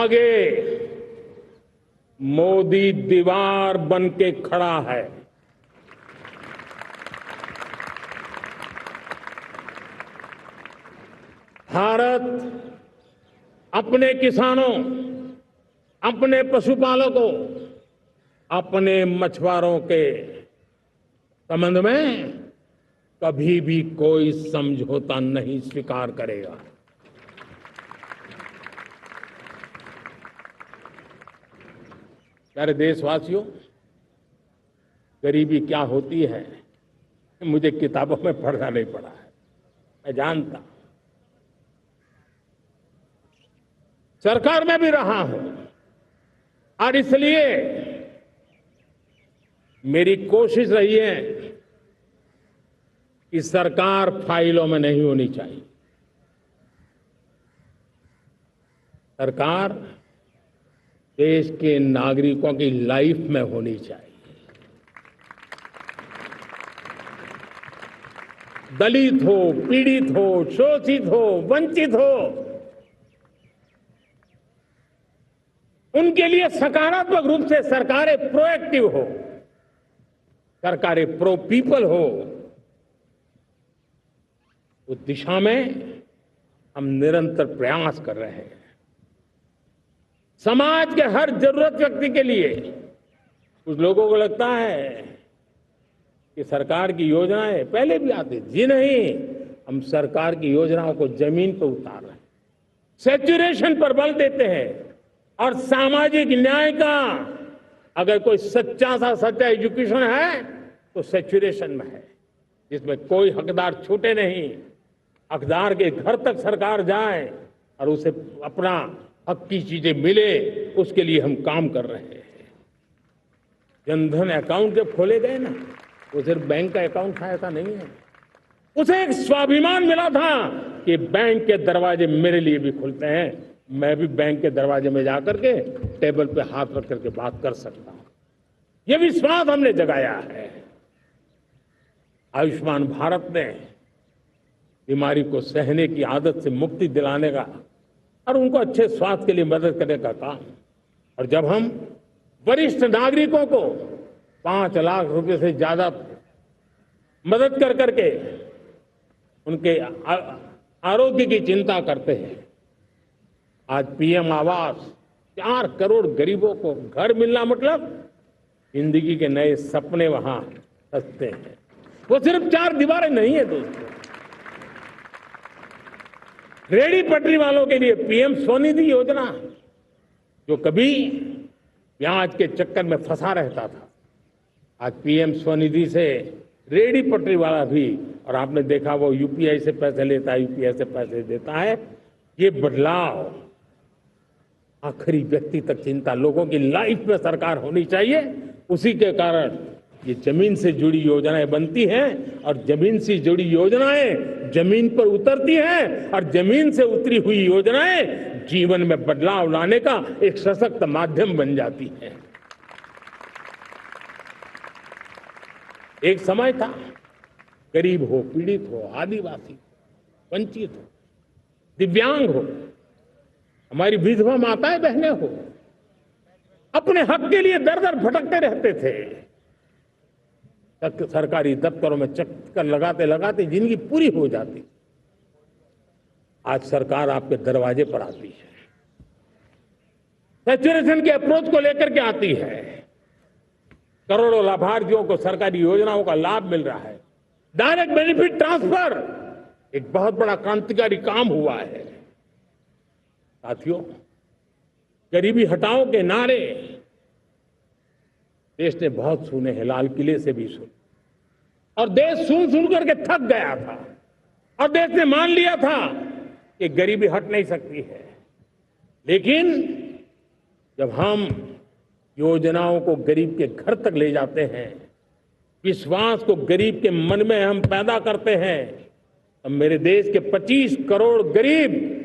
आगे मोदी दीवार बन के खड़ा है। भारत अपने किसानों, अपने पशुपालकों, अपने मछुआरों के संबंध में कभी भी कोई समझौता नहीं स्वीकार करेगा। प्यारे देशवासियों, गरीबी क्या होती है मुझे किताबों में पढ़ना नहीं पड़ा है, मैं जानता हूं। सरकार में भी रहा हूं और इसलिए मेरी कोशिश रही है कि सरकार फाइलों में नहीं होनी चाहिए। सरकार देश के नागरिकों की लाइफ में होनी चाहिए। दलित हो, पीड़ित हो, शोषित हो, वंचित हो, उनके लिए सकारात्मक रूप से सरकारें प्रोएक्टिव हो, सरकारें प्रो पीपल हो। उस दिशा में हम निरंतर प्रयास कर रहे हैं। समाज के हर जरूरत व्यक्ति के लिए कुछ लोगों को लगता है कि सरकार की योजनाएं पहले भी आती थी। जी नहीं, हम सरकार की योजनाओं को जमीन पर उतार रहे हैं, सैचुरेशन पर बल देते हैं। और सामाजिक न्याय का अगर कोई सच्चा एजुकेशन है तो सैचुरेशन में है, जिसमें कोई हकदार छूटे नहीं, हकदार के घर तक सरकार जाए और उसे अपना हक की चीजें मिले, उसके लिए हम काम कर रहे हैं। जनधन अकाउंट जब खोले गए ना, वो सिर्फ बैंक का अकाउंट था ऐसा नहीं है, उसे एक स्वाभिमान मिला था कि बैंक के दरवाजे मेरे लिए भी खुलते हैं, मैं भी बैंक के दरवाजे में जाकर के टेबल पे हाथ रख करके बात कर सकता हूं। यह विश्वास हमने जगाया है। आयुष्मान भारत ने बीमारी को सहने की आदत से मुक्ति दिलाने का और उनको अच्छे स्वास्थ्य के लिए मदद करने का काम। और जब हम वरिष्ठ नागरिकों को 5 लाख रुपए से ज्यादा मदद कर करके उनके आरोग्य की चिंता करते हैं, आज पीएम आवास 4 करोड़ गरीबों को घर मिलना मतलब जिंदगी के नए सपने वहां सजते हैं। वो सिर्फ 4 दीवारें नहीं है दोस्तों। रेहड़ी पटरी वालों के लिए पीएम स्वनिधि योजना, जो कभी ब्याज के चक्कर में फंसा रहता था, आज पीएम स्वनिधि से रेहड़ी पटरी वाला भी, और आपने देखा वो यूपीआई से पैसे लेता है, यूपीआई से पैसे देता है। ये बदलाव आखिरी व्यक्ति तक चिंता, लोगों की लाइफ में सरकार होनी चाहिए। उसी के कारण ये जमीन से जुड़ी योजनाएं बनती हैं और जमीन से जुड़ी योजनाएं जमीन पर उतरती हैं और जमीन से उतरी हुई योजनाएं जीवन में बदलाव लाने का एक सशक्त माध्यम बन जाती हैं। एक समय था, गरीब हो, पीड़ित हो, आदिवासी हो, वंचित हो, दिव्यांग हो, हमारी विधवा माताएं बहनें हो, अपने हक के लिए दर दर भटकते रहते थे। सरकारी दफ्तरों में चक्कर लगाते लगाते जिंदगी पूरी हो जाती। आज सरकार आपके दरवाजे पर आती है, सैचुरेशन के अप्रोच को लेकर के आती है। करोड़ों लाभार्थियों को सरकारी योजनाओं का लाभ मिल रहा है। डायरेक्ट बेनिफिट ट्रांसफर एक बहुत बड़ा क्रांतिकारी काम हुआ है। साथियों, गरीबी हटाओ के नारे देश ने बहुत सुने हैं, लाल किले से भी सुने, और देश सुन सुन करके थक गया था और देश ने मान लिया था कि गरीबी हट नहीं सकती है। लेकिन जब हम योजनाओं को गरीब के घर तक ले जाते हैं, विश्वास को गरीब के मन में हम पैदा करते हैं, तो मेरे देश के 25 करोड़ गरीब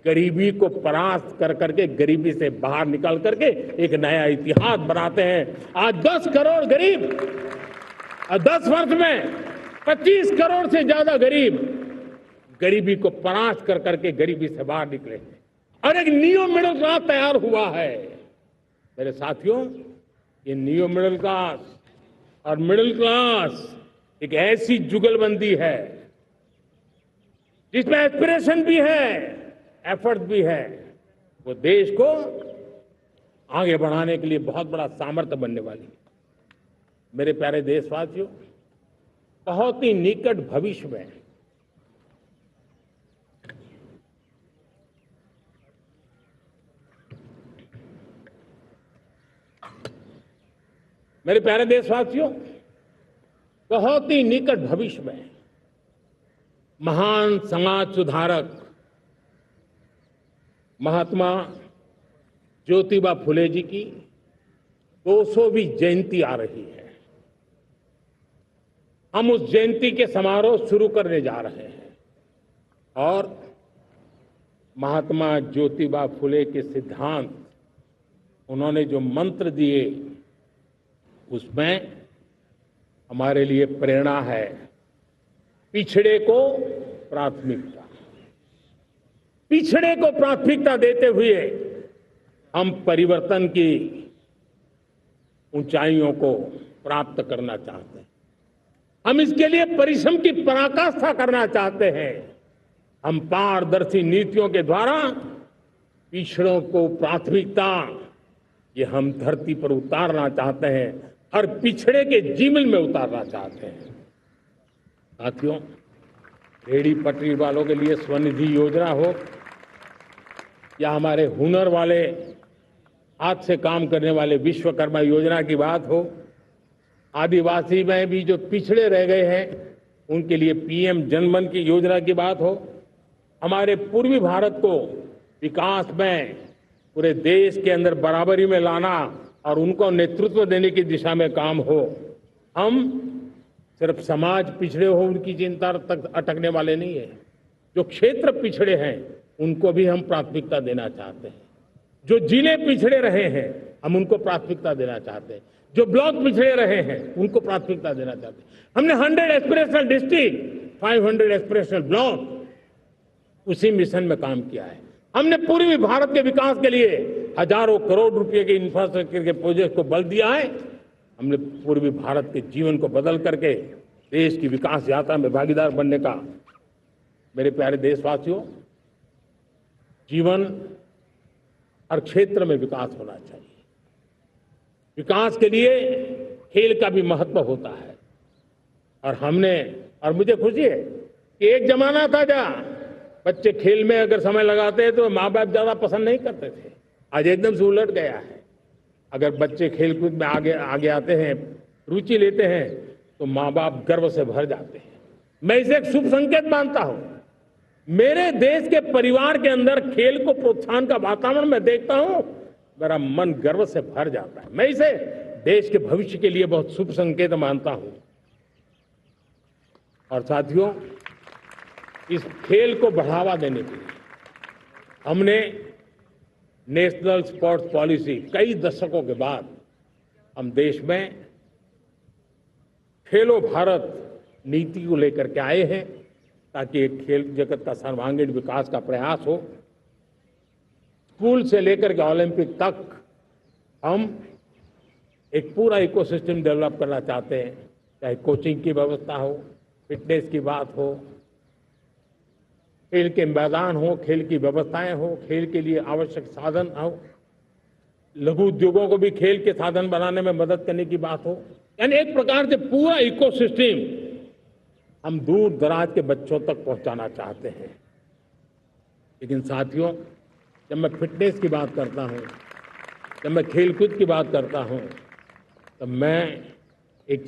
गरीबी को परास्त कर करके, गरीबी से बाहर निकल करके एक नया इतिहास बनाते हैं। आज 10 करोड़ गरीब और 10 वर्ष में 25 करोड़ से ज्यादा गरीब गरीबी को परास्त कर करके गरीबी से बाहर निकले हैं। और एक नियो मिडिल क्लास तैयार हुआ है। मेरे साथियों, ये नियो मिडिल क्लास और मिडिल क्लास एक ऐसी जुगलबंदी है जिसमें एस्पिरेशन भी है, एफर्ट भी है। वो देश को आगे बढ़ाने के लिए बहुत बड़ा सामर्थ्य बनने वाली है। मेरे प्यारे देशवासियों, बहुत ही निकट भविष्य में मेरे प्यारे देशवासियों, बहुत ही निकट भविष्य में महान समाज सुधारक महात्मा ज्योतिबा फुले जी की 200वीं जयंती आ रही है। हम उस जयंती के समारोह शुरू करने जा रहे हैं और महात्मा ज्योतिबा फुले के सिद्धांत, उन्होंने जो मंत्र दिए, उसमें हमारे लिए प्रेरणा है। पिछड़े को प्राथमिकता, पिछड़े को प्राथमिकता देते हुए हम परिवर्तन की ऊंचाइयों को प्राप्त करना चाहते हैं। हम इसके लिए परिश्रम की पराकाष्ठा करना चाहते हैं। हम पारदर्शी नीतियों के द्वारा पिछड़ों को प्राथमिकता, ये हम धरती पर उतारना चाहते हैं और पिछड़े के जीवन में उतारना चाहते हैं। साथियों, रेहड़ी पटरी वालों के लिए स्वनिधि योजना हो या हमारे हुनर वाले, हाथ से काम करने वाले विश्वकर्मा योजना की बात हो, आदिवासी में भी जो पिछड़े रह गए हैं उनके लिए पीएम जनधन की योजना की बात हो, हमारे पूर्वी भारत को विकास में पूरे देश के अंदर बराबरी में लाना और उनको नेतृत्व देने की दिशा में काम हो। हम सिर्फ समाज पिछड़े हो उनकी चिंता तक अटकने वाले नहीं है। जो क्षेत्र पिछड़े हैं उनको भी हम प्राथमिकता देना चाहते हैं। जो जिले पिछड़े रहे हैं हम उनको प्राथमिकता देना चाहते हैं। जो ब्लॉक पिछड़े रहे हैं उनको प्राथमिकता देना चाहते हैं। हमने 100 एस्पिरेशनल डिस्ट्रिक्ट, 500 एस्पिरेशनल ब्लॉक, उसी मिशन में काम किया है। हमने पूर्वी भारत के विकास के लिए हजारों करोड़ रुपए के इंफ्रास्ट्रक्चर के प्रोजेक्ट को बल दिया है। हमने पूर्वी भारत के जीवन को बदल करके देश की विकास यात्रा में भागीदार बनने का, मेरे प्यारे देशवासियों, जीवन हर क्षेत्र में विकास होना चाहिए। विकास के लिए खेल का भी महत्व होता है। और मुझे खुशी है कि एक जमाना था जहाँ बच्चे खेल में अगर समय लगाते तो माँ बाप ज्यादा पसंद नहीं करते थे। आज एकदम से उलट गया है। अगर बच्चे खेलकूद में आगे आते हैं, रुचि लेते हैं, तो माँ बाप गर्व से भर जाते हैं। मैं इसे एक शुभ संकेत मानता हूं। मेरे देश के परिवार के अंदर खेल को प्रोत्साहन का वातावरण मैं देखता हूं, मेरा मन गर्व से भर जाता है। मैं इसे देश के भविष्य के लिए बहुत शुभ संकेत मानता हूं। और साथियों, इस खेल को बढ़ावा देने के लिए हमने नेशनल स्पोर्ट्स पॉलिसी, कई दशकों के बाद हम देश में खेलो भारत नीति को लेकर के आए हैं ताकि एक खेल जगत का सर्वांगीण विकास का प्रयास हो। स्कूल से लेकर के ओलंपिक तक हम एक पूरा इकोसिस्टम डेवलप करना चाहते हैं। चाहे कोचिंग की व्यवस्था हो, फिटनेस की बात हो, खेल के मैदान हो, खेल की व्यवस्थाएं हो, खेल के लिए आवश्यक साधन हो, लघु उद्योगों को भी खेल के साधन बनाने में मदद करने की बात हो। यानी एक प्रकार से पूरा इकोसिस्टम हम दूर दराज के बच्चों तक पहुंचाना चाहते हैं। लेकिन साथियों, जब मैं फिटनेस की बात करता हूं, जब मैं खेलकूद की बात करता हूं, तब मैं एक